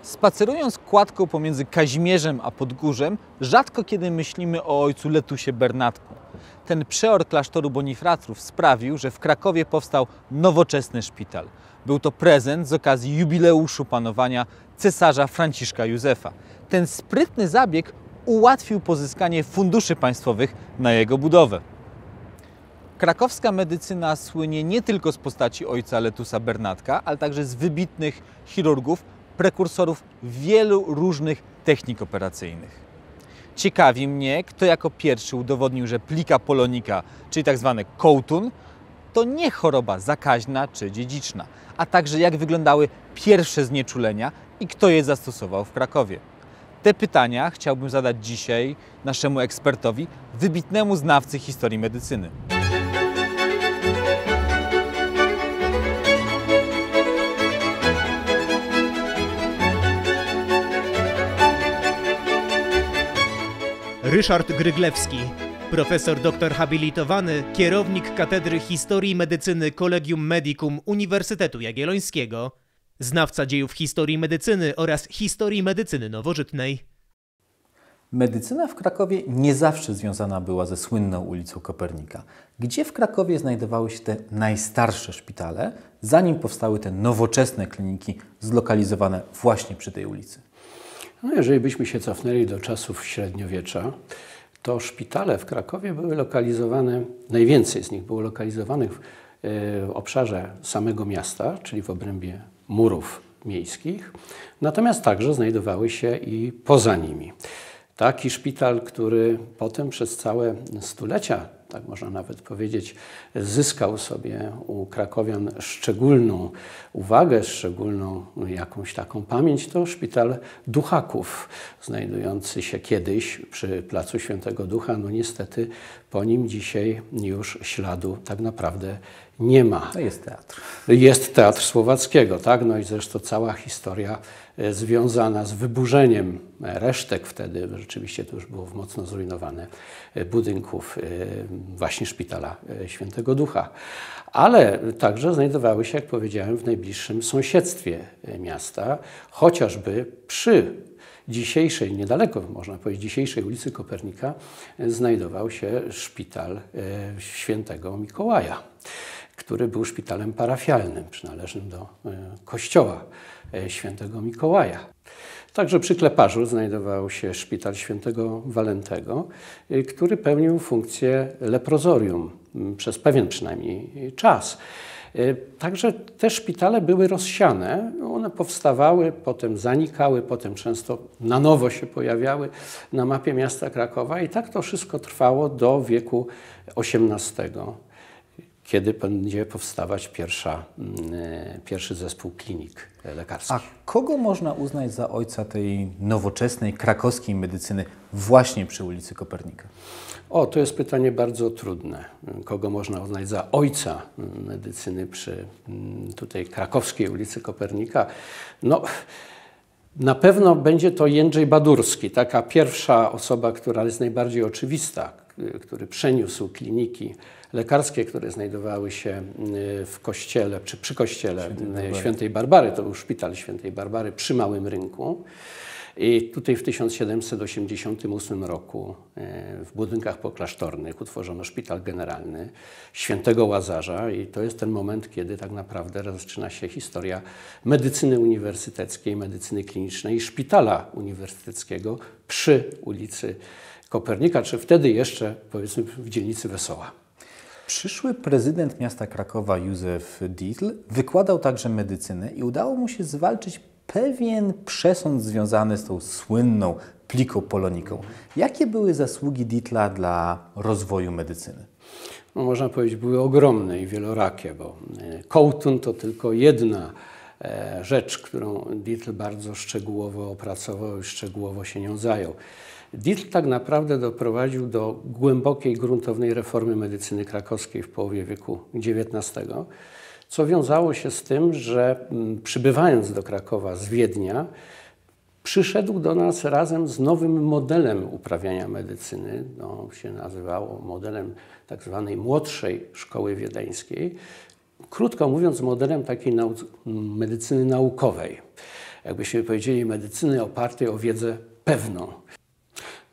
Spacerując kładką pomiędzy Kazimierzem a Podgórzem, rzadko kiedy myślimy o ojcu Letusie Bernatku. Ten przeor klasztoru Bonifratrów sprawił, że w Krakowie powstał nowoczesny szpital. Był to prezent z okazji jubileuszu panowania cesarza Franciszka Józefa. Ten sprytny zabieg ułatwił pozyskanie funduszy państwowych na jego budowę. Krakowska medycyna słynie nie tylko z postaci ojca Letusa Bernatka, ale także z wybitnych chirurgów, prekursorów wielu różnych technik operacyjnych. Ciekawi mnie, kto jako pierwszy udowodnił, że plica polonica, czyli tzw. kołtun, to nie choroba zakaźna czy dziedziczna, a także jak wyglądały pierwsze znieczulenia i kto je zastosował w Krakowie. Te pytania chciałbym zadać dzisiaj naszemu ekspertowi, wybitnemu znawcy historii medycyny. Ryszard Gryglewski, profesor doktor habilitowany, kierownik Katedry Historii Medycyny Collegium Medicum Uniwersytetu Jagiellońskiego, znawca dziejów historii medycyny oraz historii medycyny nowożytnej. Medycyna w Krakowie nie zawsze związana była ze słynną ulicą Kopernika. Gdzie w Krakowie znajdowały się te najstarsze szpitale, zanim powstały te nowoczesne kliniki zlokalizowane właśnie przy tej ulicy? No, jeżeli byśmy się cofnęli do czasów średniowiecza, to szpitale w Krakowie były lokalizowane, najwięcej z nich było lokalizowanych w obszarze samego miasta, czyli w obrębie murów miejskich, natomiast także znajdowały się i poza nimi. Taki szpital, który potem przez całe stulecia, tak można nawet powiedzieć, zyskał sobie u krakowian szczególną uwagę, szczególną jakąś taką pamięć, to szpital Duchaków, znajdujący się kiedyś przy placu Świętego Ducha. No niestety po nim dzisiaj już śladu tak naprawdę nie ma. To jest teatr. Jest Teatr Słowackiego, tak? No i zresztą cała historia związana z wyburzeniem resztek wtedy, rzeczywiście to już było mocno zrujnowane, budynków właśnie szpitala Świętego Ducha. Ale także znajdowały się, jak powiedziałem, w najbliższym sąsiedztwie miasta, chociażby przy dzisiejszej, niedaleko można powiedzieć, dzisiejszej ulicy Kopernika znajdował się szpital Świętego Mikołaja, który był szpitalem parafialnym, przynależnym do kościoła Świętego Mikołaja. Także przy Kleparzu znajdował się szpital Świętego Walentego, który pełnił funkcję leprozorium przez pewien przynajmniej czas. Także te szpitale były rozsiane, one powstawały, potem zanikały, potem często na nowo się pojawiały na mapie miasta Krakowa i tak to wszystko trwało do wieku XVIII. Kiedy będzie powstawać pierwszy zespół klinik lekarskich. A kogo można uznać za ojca tej nowoczesnej krakowskiej medycyny właśnie przy ulicy Kopernika? O, to jest pytanie bardzo trudne. Kogo można uznać za ojca medycyny przy tutaj krakowskiej ulicy Kopernika? No, na pewno będzie to Jędrzej Badurski, taka pierwsza osoba, która jest najbardziej oczywista, który przeniósł kliniki lekarskie, które znajdowały się w kościele, czy przy kościele Świętej Barbary. To był szpital Świętej Barbary przy Małym Rynku. I tutaj w 1788 roku w budynkach poklasztornych utworzono szpital generalny Świętego Łazarza i to jest ten moment, kiedy tak naprawdę rozpoczyna się historia medycyny uniwersyteckiej, medycyny klinicznej i szpitala uniwersyteckiego przy ulicy Kopernika, czy wtedy jeszcze powiedzmy w dzielnicy Wesoła. Przyszły prezydent miasta Krakowa Józef Dietl wykładał także medycynę i udało mu się zwalczyć pewien przesąd związany z tą słynną plicą poloniką. Jakie były zasługi Dietla dla rozwoju medycyny? No, można powiedzieć, były ogromne i wielorakie, bo kołtun to tylko jedna rzecz, którą Dietl bardzo szczegółowo opracował i szczegółowo się nią zajął. Dietl tak naprawdę doprowadził do głębokiej, gruntownej reformy medycyny krakowskiej w połowie wieku XIX, co wiązało się z tym, że przybywając do Krakowa z Wiednia, przyszedł do nas razem z nowym modelem uprawiania medycyny. To się nazywało modelem tak zwanej młodszej szkoły wiedeńskiej. Krótko mówiąc, modelem takiej medycyny naukowej. jakbyśmy powiedzieli, medycyny opartej o wiedzę pewną.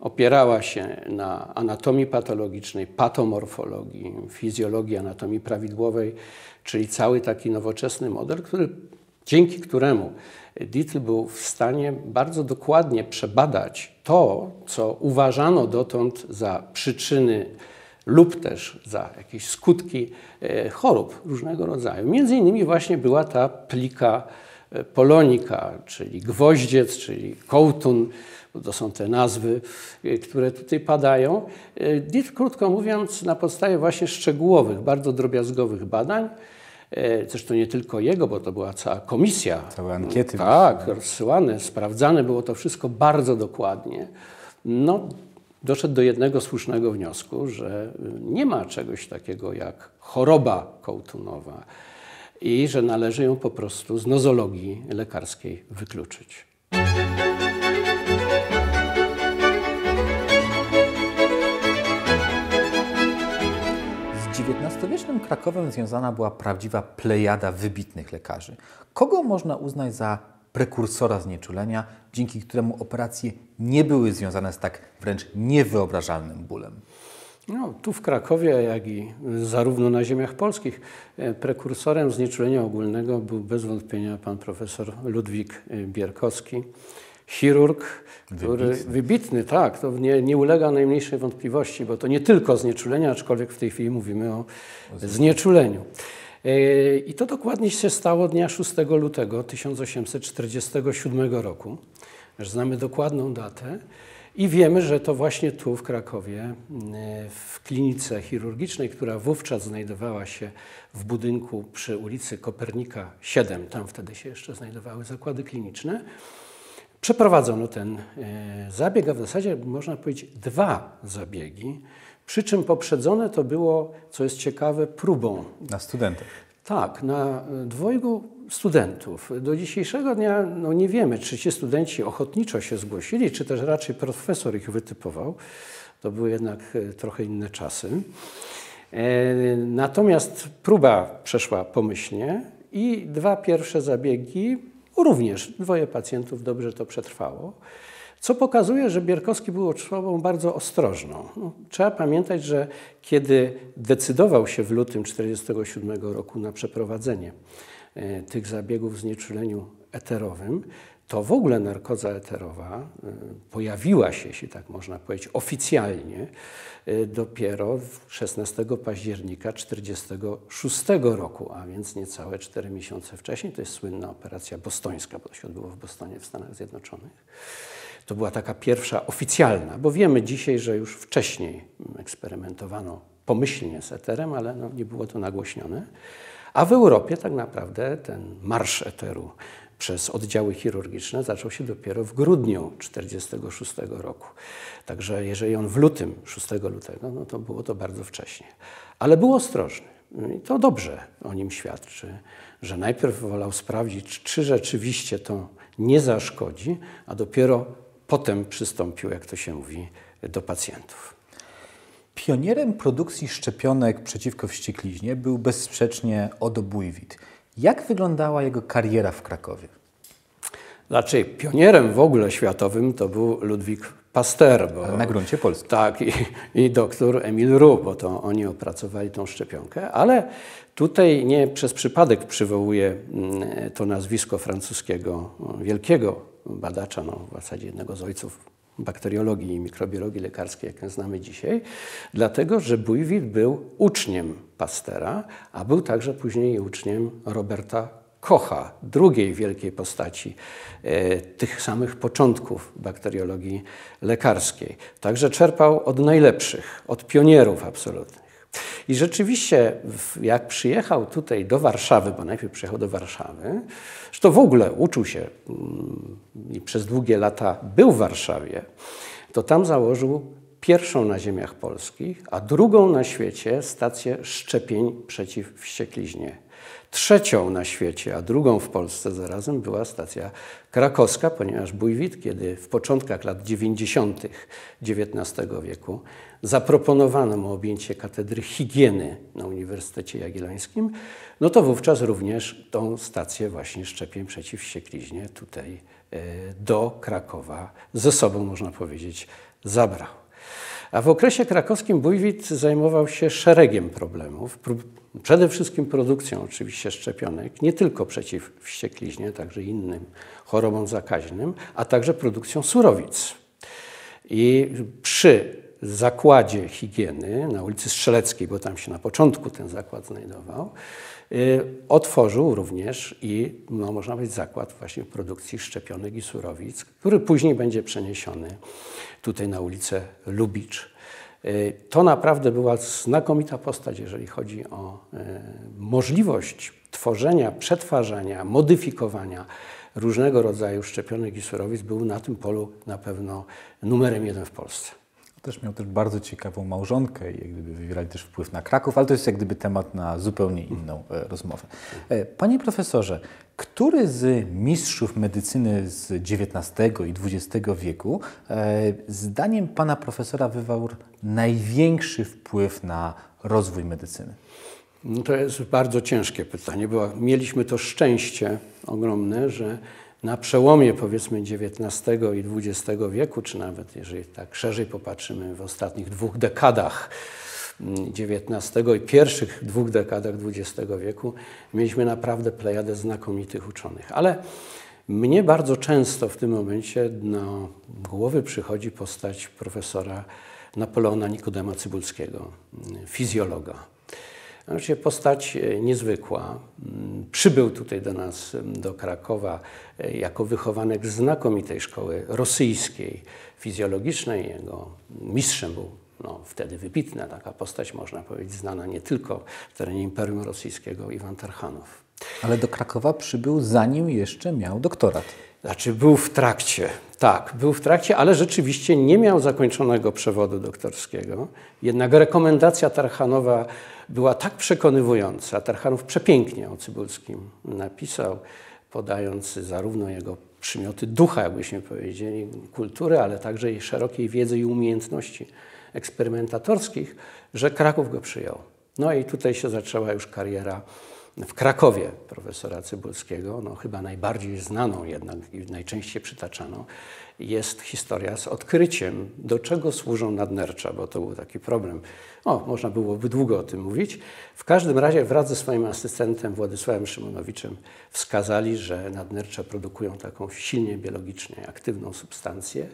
Opierała się na anatomii patologicznej, patomorfologii, fizjologii anatomii prawidłowej, czyli cały taki nowoczesny model, dzięki któremu Dietl był w stanie bardzo dokładnie przebadać to, co uważano dotąd za przyczyny lub też za jakieś skutki chorób różnego rodzaju. Między innymi właśnie była ta plika polonica, czyli gwoździec, czyli kołtun, bo to są te nazwy, które tutaj padają. Dietl, krótko mówiąc, na podstawie właśnie szczegółowych, bardzo drobiazgowych badań, zresztą nie tylko jego, bo to była cała komisja. Całe ankiety. Tak, rozsyłane, sprawdzane było to wszystko bardzo dokładnie. No, doszedł do jednego słusznego wniosku, że nie ma czegoś takiego jak choroba kołtunowa i że należy ją po prostu z nozologii lekarskiej wykluczyć. Z XIX-wiecznym Krakowem związana była prawdziwa plejada wybitnych lekarzy. Kogo można uznać za prekursora znieczulenia, dzięki któremu operacje nie były związane z tak wręcz niewyobrażalnym bólem? No, tu w Krakowie, jak i zarówno na ziemiach polskich, prekursorem znieczulenia ogólnego był bez wątpienia pan profesor Ludwik Bierkowski, chirurg, który wybitny, tak, to nie ulega najmniejszej wątpliwości, bo to nie tylko znieczulenie, aczkolwiek w tej chwili mówimy o znieczuleniu. I to dokładnie się stało dnia 6 lutego 1847 roku. Znamy dokładną datę. I wiemy, że to właśnie tu w Krakowie, w klinice chirurgicznej, która wówczas znajdowała się w budynku przy ulicy Kopernika 7, tam wtedy się jeszcze znajdowały zakłady kliniczne, przeprowadzono ten zabieg, a w zasadzie można powiedzieć 2 zabiegi, przy czym poprzedzone to było, co jest ciekawe, próbą. Na studentach. Tak, na 2 studentów. Do dzisiejszego dnia nie wiemy, czy ci studenci ochotniczo się zgłosili, czy też raczej profesor ich wytypował. To były jednak trochę inne czasy. Natomiast próba przeszła pomyślnie i 2 pierwsze zabiegi, również 2 pacjentów dobrze to przetrwało. Co pokazuje, że Bierkowski był osobą bardzo ostrożną. Trzeba pamiętać, że kiedy decydował się w lutym 1947 roku na przeprowadzenie tych zabiegów w znieczuleniu eterowym, to w ogóle narkoza eterowa pojawiła się, jeśli tak można powiedzieć, oficjalnie dopiero 16 października 1946 roku, a więc niecałe 4 miesiące wcześniej. To jest słynna operacja bostońska, bo to się odbyło w Bostonie w Stanach Zjednoczonych. To była taka pierwsza oficjalna, bo wiemy dzisiaj, że już wcześniej eksperymentowano pomyślnie z eterem, ale nie było to nagłośnione. A w Europie tak naprawdę ten marsz eteru przez oddziały chirurgiczne zaczął się dopiero w grudniu 1946 roku. Także jeżeli on w lutym, 6 lutego, no to było to bardzo wcześnie. Ale był ostrożny. I to dobrze o nim świadczy, że najpierw wolał sprawdzić, czy rzeczywiście to nie zaszkodzi, a dopiero potem przystąpił, jak to się mówi, do pacjentów. Pionierem produkcji szczepionek przeciwko wściekliźnie był bezsprzecznie Odo Bujwit. Jak wyglądała jego kariera w Krakowie? Raczej pionierem w ogóle światowym to był Ludwik Pasteur. Ale na gruncie polskim. Tak, i doktor Emil Roux, bo to oni opracowali tą szczepionkę, ale tutaj nie przez przypadek przywołuję to nazwisko francuskiego wielkiego badacza, w zasadzie jednego z ojców bakteriologii i mikrobiologii lekarskiej, jak znamy dzisiaj, dlatego, że Bujwit był uczniem Pasteura, a był także później uczniem Roberta Kocha, drugiej wielkiej postaci tych samych początków bakteriologii lekarskiej. Także czerpał od najlepszych, od pionierów absolutnych. I rzeczywiście, jak przyjechał tutaj do Warszawy, bo najpierw przyjechał do Warszawy, to w ogóle uczył się i przez długie lata był w Warszawie, to tam założył pierwszą na ziemiach polskich, a drugą na świecie stację szczepień przeciw wściekliźnie. Trzecią na świecie, a drugą w Polsce zarazem była stacja krakowska, ponieważ Bujwit, kiedy w początkach lat 90. XIX wieku zaproponowano mu objęcie katedry higieny na Uniwersytecie Jagiellońskim, no to wówczas również tą stację właśnie szczepień przeciw wściekliźnie tutaj do Krakowa ze sobą, można powiedzieć, zabrał. A w okresie krakowskim Bujwit zajmował się szeregiem problemów. Przede wszystkim produkcją oczywiście szczepionek, nie tylko przeciw wściekliźnie, także innym chorobom zakaźnym, a także produkcją surowic. I przy zakładzie higieny na ulicy Strzeleckiej, bo tam się na początku ten zakład znajdował, otworzył również i, no, można powiedzieć, zakład właśnie produkcji szczepionek i surowic, który później będzie przeniesiony tutaj na ulicę Lubicz. To naprawdę była znakomita postać, jeżeli chodzi o możliwość tworzenia, przetwarzania, modyfikowania różnego rodzaju szczepionek i surowic. Był na tym polu na pewno numerem 1 w Polsce. Też miał też bardzo ciekawą małżonkę i jak gdyby wywierali też wpływ na Kraków, ale to jest jak gdyby temat na zupełnie inną rozmowę. Panie profesorze, który z mistrzów medycyny z XIX i XX wieku zdaniem pana profesora wywarł największy wpływ na rozwój medycyny? No to jest bardzo ciężkie pytanie, bo mieliśmy to szczęście ogromne, że na przełomie, powiedzmy, XIX i XX wieku, czy nawet jeżeli tak szerzej popatrzymy w ostatnich 2 dekadach XIX i pierwszych 2 dekadach XX wieku, mieliśmy naprawdę plejadę znakomitych uczonych. Ale mnie bardzo często w tym momencie na głowy przychodzi postać profesora Napoleona Nikodema Cybulskiego, fizjologa. Znaczy postać niezwykła. Przybył tutaj do nas, do Krakowa, jako wychowanek znakomitej szkoły rosyjskiej, fizjologicznej. Jego mistrzem był wtedy wybitna taka postać, można powiedzieć, znana nie tylko w terenie Imperium Rosyjskiego, Iwan Tarchanow. Ale do Krakowa przybył, zanim jeszcze miał doktorat. Znaczy był w trakcie, tak, był w trakcie, ale rzeczywiście nie miał zakończonego przewodu doktorskiego. Jednak rekomendacja Tarchanowa była tak przekonywująca. Tarchanow przepięknie o Cybulskim napisał, podając zarówno jego przymioty ducha, jakbyśmy powiedzieli, kultury, ale także jej szerokiej wiedzy i umiejętności eksperymentatorskich, że Kraków go przyjął. No i tutaj się zaczęła już kariera w Krakowie profesora Cybulskiego. No, chyba najbardziej znaną jednak i najczęściej przytaczaną jest historia z odkryciem, do czego służą nadnercza, bo to był taki problem. Można byłoby długo o tym mówić. W każdym razie wraz ze swoim asystentem Władysławem Szymonowiczem wskazali, że nadnercza produkują taką silnie biologicznie aktywną substancję,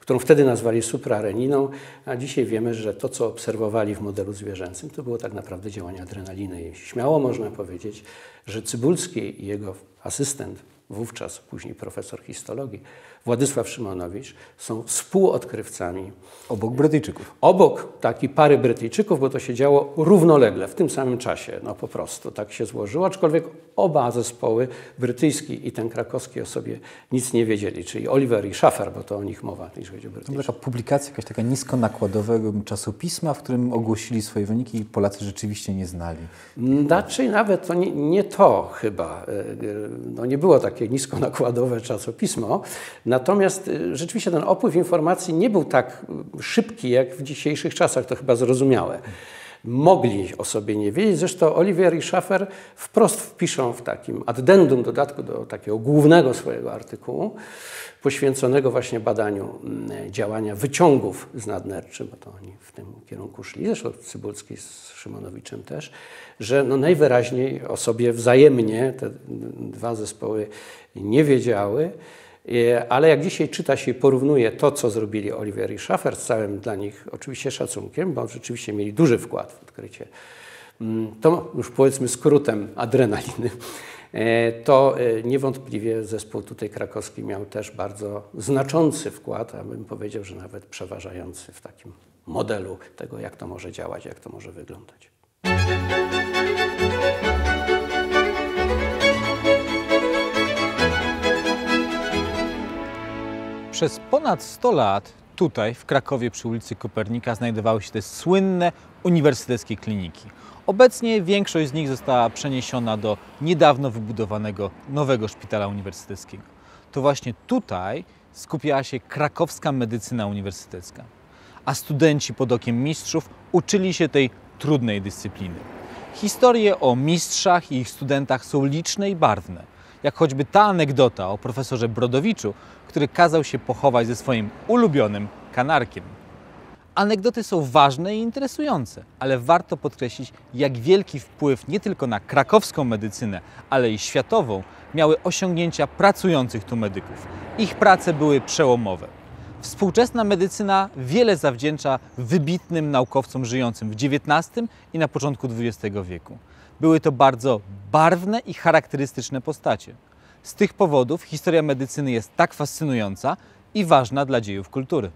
którą wtedy nazwali suprareniną, a dzisiaj wiemy, że to, co obserwowali w modelu zwierzęcym, to było tak naprawdę działanie adrenaliny. I śmiało można powiedzieć, że Cybulski i jego asystent, wówczas później profesor histologii, Władysław Szymonowicz, są współodkrywcami. Obok Brytyjczyków. Obok takiej pary Brytyjczyków, bo to się działo równolegle, w tym samym czasie. No po prostu tak się złożyło, aczkolwiek oba zespoły, brytyjski i ten krakowski, o sobie nic nie wiedzieli, czyli Oliver i Schaffer, bo to o nich mowa, jeżeli chodzi o Brytyjczyków. To była taka publikacja, jakaś taka niskonakładowego czasopisma, w którym ogłosili swoje wyniki i Polacy rzeczywiście nie znali. Raczej nawet to nie to chyba. No nie było takie niskonakładowe czasopismo. Natomiast rzeczywiście ten opływ informacji nie był tak szybki jak w dzisiejszych czasach, to chyba zrozumiałe. Mogli o sobie nie wiedzieć. Zresztą Oliver i Schaffer wprost wpiszą w takim addendum, dodatku do takiego głównego swojego artykułu, poświęconego właśnie badaniu działania wyciągów z nadnerczy, bo to oni w tym kierunku szli, zresztą Cybulski z Szymonowiczem też, że najwyraźniej o sobie wzajemnie te dwa zespoły nie wiedziały. Ale jak dzisiaj czyta się i porównuje to, co zrobili Oliver i Schaffer, z całym dla nich oczywiście szacunkiem, bo rzeczywiście mieli duży wkład w odkrycie, to już powiedzmy skrótem adrenaliny, to niewątpliwie zespół tutaj krakowski miał też bardzo znaczący wkład, a bym powiedział, że nawet przeważający w takim modelu tego, jak to może działać, jak to może wyglądać. Przez ponad 100 lat tutaj w Krakowie przy ulicy Kopernika znajdowały się te słynne uniwersyteckie kliniki. Obecnie większość z nich została przeniesiona do niedawno wybudowanego nowego szpitala uniwersyteckiego. To właśnie tutaj skupiała się krakowska medycyna uniwersytecka, a studenci pod okiem mistrzów uczyli się tej trudnej dyscypliny. Historie o mistrzach i ich studentach są liczne i barwne, jak choćby ta anegdota o profesorze Brodowiczu, który kazał się pochować ze swoim ulubionym kanarkiem. Anegdoty są ważne i interesujące, ale warto podkreślić, jak wielki wpływ nie tylko na krakowską medycynę, ale i światową miały osiągnięcia pracujących tu medyków. Ich prace były przełomowe. Współczesna medycyna wiele zawdzięcza wybitnym naukowcom żyjącym w XIX i na początku XX wieku. Były to bardzo barwne i charakterystyczne postacie. Z tych powodów historia medycyny jest tak fascynująca i ważna dla dziejów kultury.